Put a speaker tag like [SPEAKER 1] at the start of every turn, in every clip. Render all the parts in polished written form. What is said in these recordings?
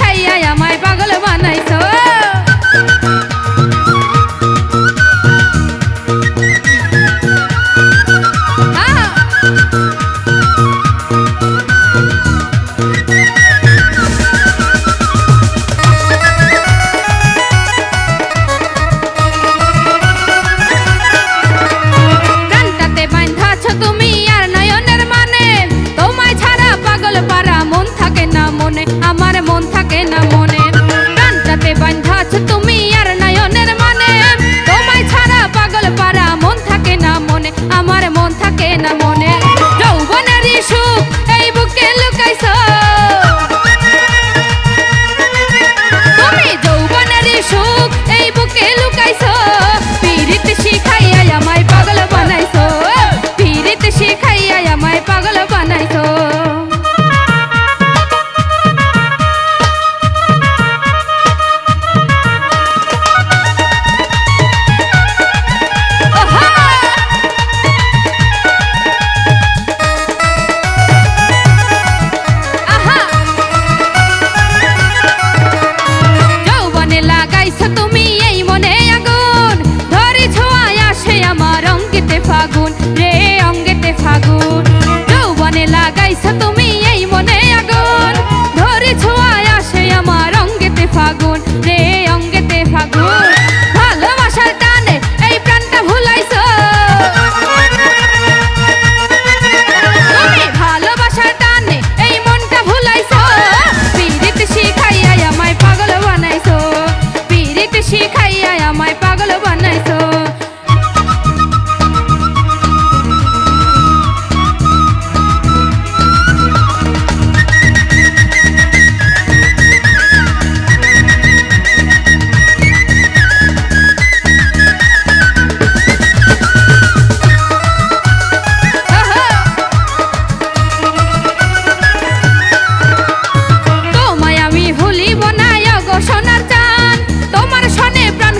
[SPEAKER 1] শিখাইয়া আমায় পাগল বানাইছো। আমার মন থাকে না মনে, প্রাণটাতে বাঁধাছ তুমি আর নয়নের মানে, তোমায় ছাড়া পাগল পারা মন থাকে না মনে, আমার মন থাকে না মনে। যৌবনেরই সুখ এই বুকে লুকাইছো তুমি, যৌবনেরই সুখ এই বুকে লুকাইছো। পীড়িত শিখাইয়া আমায় পাগল বানাইছো, পীড়িত শিখাইয়া আমায় পাগল বানাইছো। ফাগুন রে অঙ্গেতে ফাগুন, যৌবনে লাগাইছ তুমি এই মনে আগুন, ধরে ছোঁয়ায় আসে আমার অঙ্গেতে ফাগুন রে অঙ্গেতে ফাগুন। ভালোবাসার টানে এই প্রাণটা ভুলাইছ তুমি, ভালোবাসার টানে এই মনটা ভুলাইছ। পীড়িত শিখাইয়া আমায় পাগল বানাইছো, পীড়িত শিখাইয়া আমায় পাগল বানাইছো।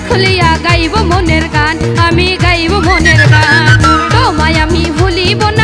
[SPEAKER 1] খুলিয়া গাইব মনের গান, আমি গাইব মনের গান, তোমায় আমি ভুলিব না।